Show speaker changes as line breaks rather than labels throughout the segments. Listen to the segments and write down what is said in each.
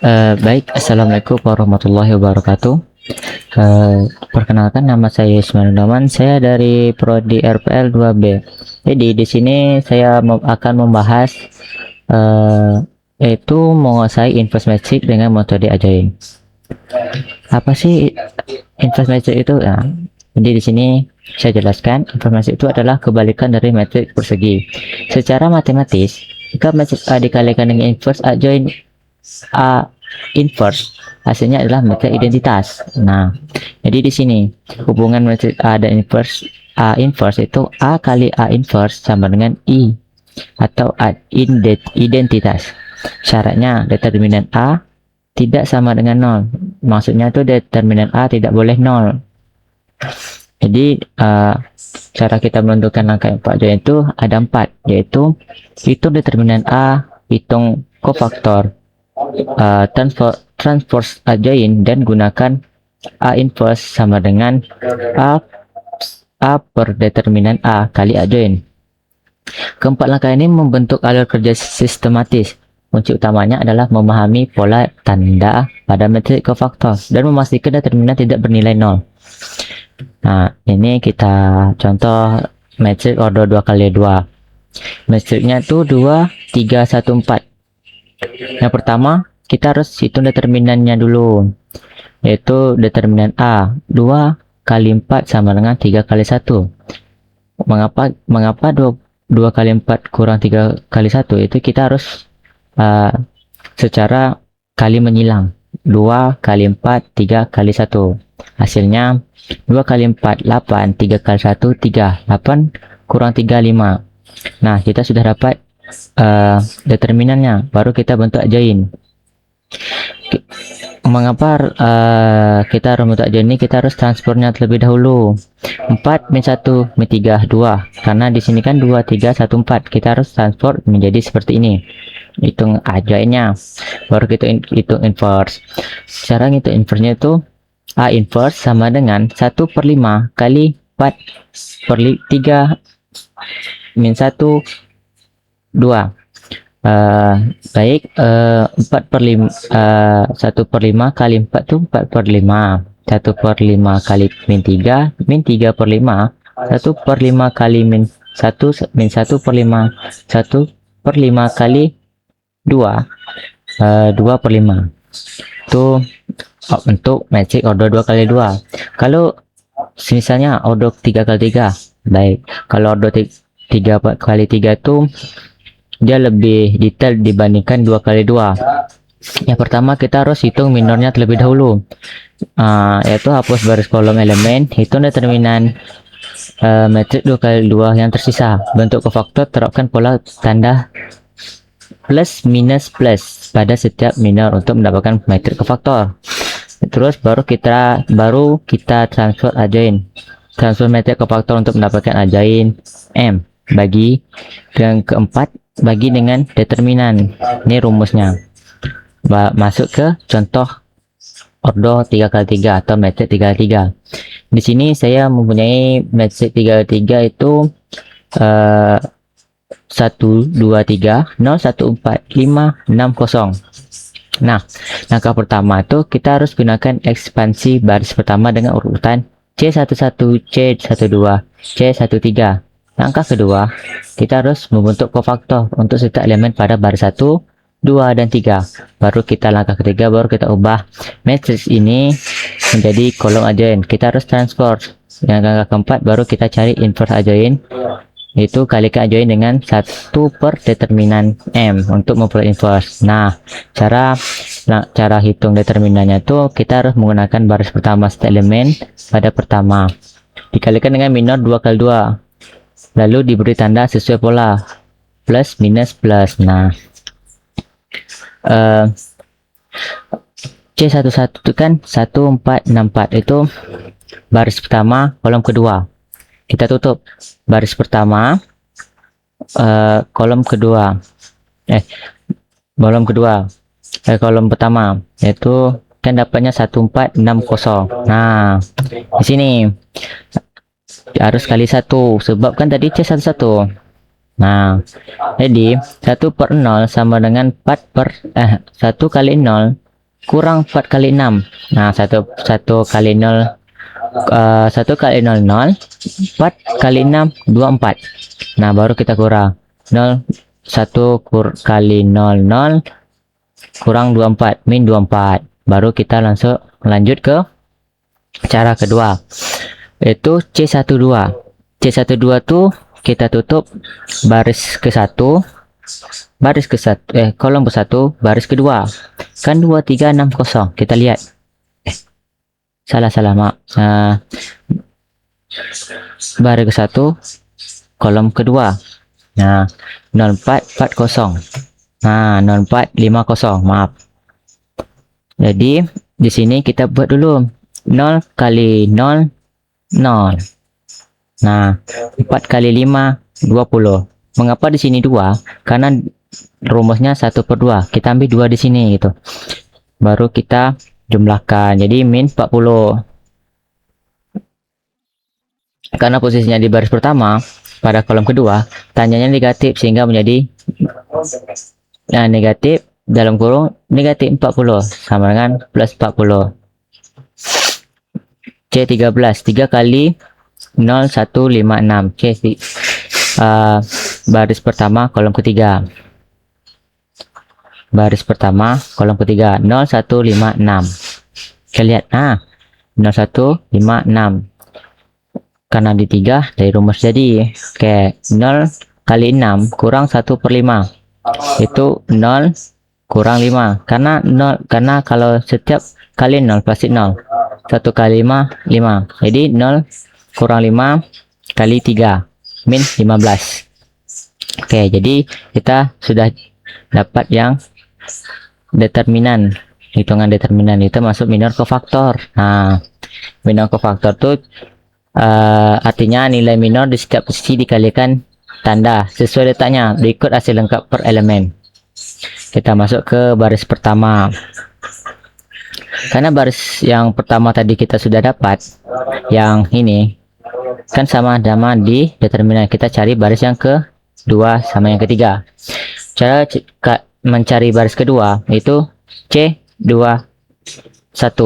Baik, Assalamualaikum warahmatullahi wabarakatuh. Perkenalkan, nama saya Ismail Daman. Saya dari Prodi RPL 2B. Jadi di sini saya akan membahas eh, yaitu menguasai Investmatic dengan metode Agile. Apa sih Investmatic itu? Nah, jadi di sini saya jelaskan, Investmatic itu adalah kebalikan dari metrik persegi. Secara matematis, jika metrik A dikalikan dengan inverse adjoint A inverse, hasilnya adalah metrik identitas. Nah, jadi di sini hubungan metrik A dan inverse A inverse itu A kali A inverse sama dengan I atau identitas. Syaratnya determinan A tidak sama dengan 0. Maksudnya itu determinan A tidak boleh 0. Jadi cara kita menentukan langkah 4 itu ada 4, yaitu hitung determinan A, hitung kofaktor, transpose adjoint, dan gunakan A inverse sama dengan A per determinan A kali adjoint. Keempat langkah ini membentuk alur kerja sistematis. Kunci utamanya adalah memahami pola tanda pada metrik kofaktor dan memastikan determinan tidak bernilai 0. Nah, ini kita contoh metrik order 2 kali 2. Metriknya itu 2, 3, 1, 4. Yang pertama, kita harus hitung determinannya dulu, yaitu determinan A, 2 kali 4 sama dengan 3 kali 1. Mengapa 2 kali 4 kurang 3 kali 1? Itu kita harus secara kali menyilang. 2 kali 4, 3 kali 1. Hasilnya 2 kali 4, 8, 3 kali 1, 3. 8 kurang 3, 5. Nah, kita sudah dapat determinannya, baru kita bentuk adjoint. Mengapa kita harus bentuk adjoint ini? Kita harus transfernya terlebih dahulu. 4 min 1 min 3 2, karena di sini kan 2 3 1 4. Kita harus transfer menjadi seperti ini. Hitung adjointnya, baru kita hitung inverse. Cara ngitung inverse-nya itu A inverse sama dengan 1 per 5 kali 4 per 3 min 1 2. Baik, 4 per 5, 1 per 5 kali 4 itu 4 per 5. 1 per 5 kali min 3 per 5. 1 per 5 kali min 1 min 1 per 5. 1 per 5 kali 2, 2 per 5. Itu untuk metrik order 2 kali 2. Kalau misalnya order 3 kali 3, baik. Kalau order 3 kali 3 itu dia lebih detail dibandingkan 2 kali 2. Yang pertama, kita harus hitung minornya terlebih dahulu, yaitu hapus baris kolom elemen, hitung determinan metrik 2 kali 2 yang tersisa. Bentuk kofaktor, terapkan pola tanda plus minus plus pada setiap minor untuk mendapatkan metrik kofaktor. Terus baru kita transfer adjoint. Transfer metrik kofaktor untuk mendapatkan adjoint M. Bagi yang keempat, bagi dengan determinan. Ini rumusnya. Masuk ke contoh order 3 kali 3 atau metrik 3 kali 3. Di sini saya mempunyai metrik 3 kali 3 itu 1 2 3 0 1 4 5 6 0. Nah, langkah pertama itu kita harus gunakan ekspansi baris pertama dengan urutan C11, C12, C13. Langkah kedua, kita harus membentuk kofaktor untuk setiap elemen pada baris 1, 2, dan 3. Baru kita langkah ketiga, baru kita ubah matriks ini menjadi kolom adjoint. Kita harus transfer. Yang langkah keempat, baru kita cari inverse adjoint, itu kalikan adjoint dengan 1 per determinan M untuk memperoleh inverse. Nah, cara hitung determinannya itu kita harus menggunakan baris pertama setiap elemen pada pertama dikalikan dengan minor 2 kali 2, lalu diberi tanda sesuai pola plus minus plus. Nah, C11 itu kan 1 4 6 4, itu baris pertama kolom kedua. Kita tutup baris pertama, kolom kedua, kolom pertama, yaitu kan dapatnya 1460. Nah, di sini harus kali 1 sebab kan tadi C11. Nah, jadi 1 per 0 sama dengan 1 kali 0 kurang 4 kali 6. Nah, 1 kali 0, 1 kali 0 0, 4 kali 6 24. Nah, baru kita kurang 0, 1 kali 0 0 kurang 24, min 24. Baru kita langsung lanjut ke cara kedua, yaitu C12. C12 tuh kita tutup baris ke 1, baris ke 1, kolom ke 1, baris kedua. Kan 2 3 6 0. Kita lihat. Salah maaf. Baris ke 1, kolom kedua. Nah, 0440. Nah, 0450, maaf. Jadi di sini kita buat dulu 0 kali 0 0. Nah, 4 kali 5 20. Mengapa di sini 2? Karena rumusnya 1/2. Kita ambil 2 di sini gitu. Baru kita jumlahkan. Jadi min 40. Karena posisinya di baris pertama pada kolom kedua, tandanya negatif sehingga menjadi negatif dalam kurung negatif 40 sama dengan plus 40. C13, 3 kali 0156. C baris pertama kolom ketiga. Baris pertama kolom ketiga 0156. Kita lihat 0156. Karena di 3 dari rumus jadi oke, 0 kali 6 kurang 1/5. Itu 0 kurang 5. Karena kalau setiap kali 0 pasti 0. 1 kali 5 5. Jadi 0 kurang 5 kali 3 min 15. Oke, jadi kita sudah dapat yang determinan. Hitungan determinan itu masuk minor kofaktor. Nah, minor kofaktor tuh artinya nilai minor di setiap posisi dikalikan tanda sesuai letaknya berikut hasil lengkap per elemen. Kita masuk ke baris pertama. Karena baris yang pertama tadi kita sudah dapat, yang ini kan sama di determinan. Kita cari baris yang kedua sama yang ketiga. Cara mencari baris kedua itu C21.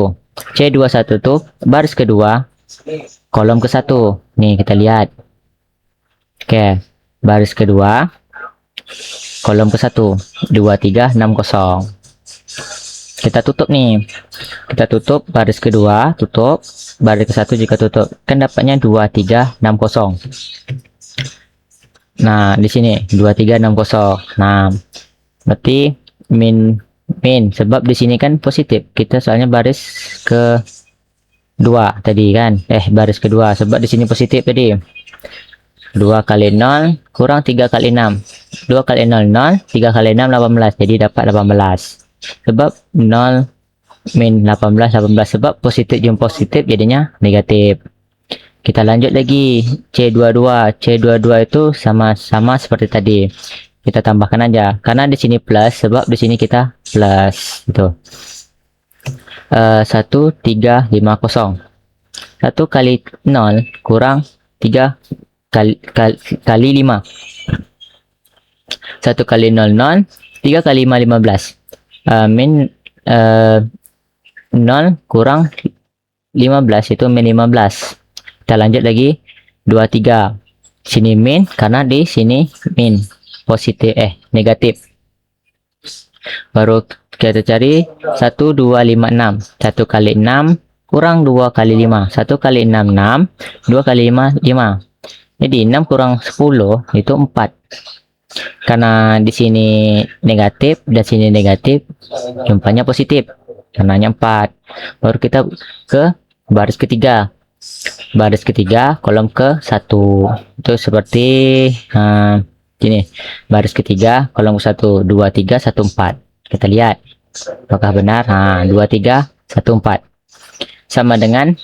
C21 tuh baris kedua kolom ke 1. Nih kita lihat. Oke, baris kedua kolom ke 1 2360. Kita tutup nih. Kita tutup baris kedua, tutup baris ke 1 juga tutup. Kan dapatnya 2360. Nah, di sini 2360. Nah, berarti min sebab di sini kan positif. Kita soalnya baris ke 2 tadi kan. Baris kedua sebab di sini positif tadi. 2 kali 0 kurang 3 kali 6. 2 kali 0 0, 3 kali 6 18. Jadi dapat 18. Sebab 0 min 18 sebab positif jumpa positif jadinya negatif. Kita lanjut lagi C22. C22 itu sama seperti tadi. Kita tambahkan aja karena di sini plus sebab di sini kita plus gitu. 1350. 1 kali 0 kurang 3 kali 5. 1 kali 0 0, 3 kali 5 15. Min 0 kurang 15 itu min 15. Kita lanjut lagi 23. Sini min karena di sini min positif negatif. Baru kita cari 1256. 1 kali 6 kurang 2 kali 5. 1 kali 6 6, 2 kali 5 5. Jadi 6 kurang 10 itu 4. Karena di sini negatif dan sini negatif, jumlahnya positif. Karenanya 4. Baru kita ke baris ketiga. Baris ketiga kolom ke 1. Itu seperti gini. Baris ketiga kolom ke 1 2 3 1 4. Kita lihat apakah benar. 2 3 1 4. Sama dengan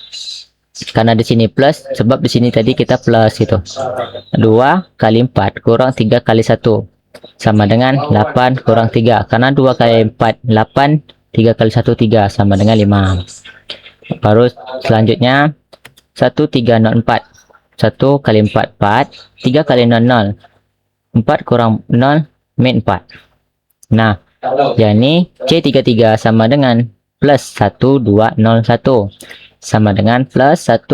karena di sini plus sebab di sini tadi kita plus gitu. 2 kali 4 kurang 3 kali 1 sama dengan 8 kurang 3. Karena 2 kali 4 8, 3 kali 1 3 sama dengan 5. Baru selanjutnya 1304. 1 kali 4 4, 3 kali 0 0. 4 kurang 0 min 4. Nah, jadi C33 sama dengan plus 1201 sama dengan plus 1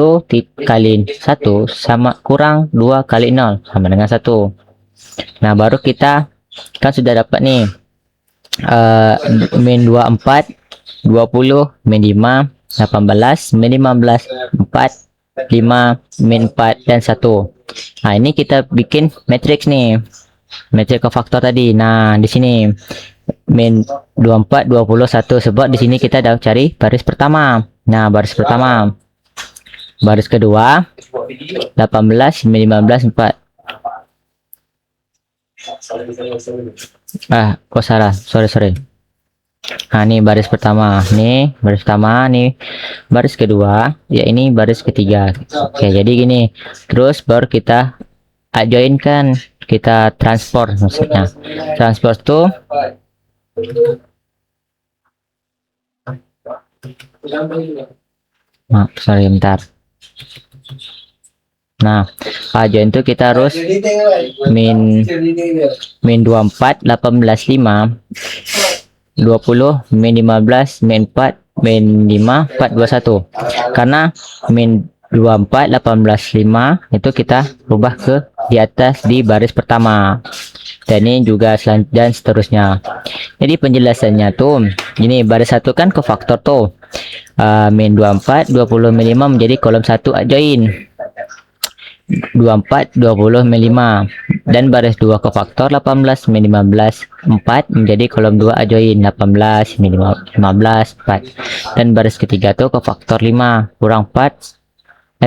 kali 1 sama kurang 2 kali 0 sama dengan 1. Nah, baru kita kan sudah dapat nih min 24, 20, min 5, 18, min 15, 4, 5, min 4, dan 1. Nah, ini kita bikin matriks nih. Matriks kofaktor tadi. Nah, di sini min 24, 21 sebab di sini kita dah cari baris pertama. Nah, baris pertama. Baris kedua 18, min 15, 4. Kok salah? Sorry. Nah, ini baris pertama, nih baris pertama, nih baris kedua, ya ini baris ketiga. Oke, jadi gini. Terus baru kita join kan, kita transport maksudnya. Transport tuh sorry bentar. Nah, join tuh kita harus min 24, 18, 5, 20, min 15, min 4, min 5, 4, 21. Karena min 24, 18, 5 itu kita rubah ke di atas di baris pertama. Dan ini juga dan seterusnya. Jadi penjelasannya tuh ini baris 1 kan kofaktor tuh. Min 24, 20, min 5 menjadi kolom 1 join. 24, 20, min 5, dan baris 2 kofaktor 18, min 15, 4 menjadi kolom 2 join 18, min 15, 4, dan baris ketiga tuh kofaktor 5 kurang 4,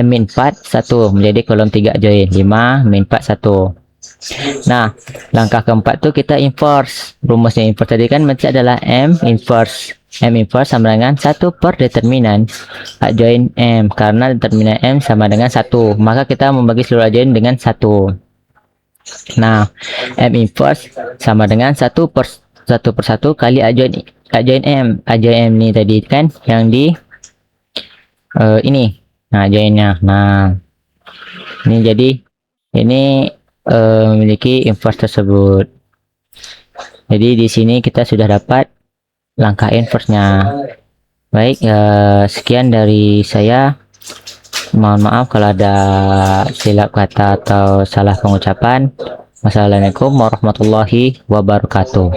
min 4, 1 menjadi kolom 3 join 5, min 4, 1. Nah, langkah keempat tuh kita inverse. Rumusnya inverse tadi kan mesti adalah M inverse sama dengan 1 per determinan join M, karena determinan M sama dengan 1, maka kita membagi seluruh join dengan 1. Nah, M inverse sama dengan 1 per 1 kali join M. Join M ini tadi kan yang di ini. Nah, joinnya. Nah, ini jadi ini memiliki inverse tersebut. Jadi di sini kita sudah dapat langkah inverse-nya. Baik, sekian dari saya. Mohon maaf kalau ada silap kata atau salah pengucapan. Wassalamualaikum warahmatullahi wabarakatuh.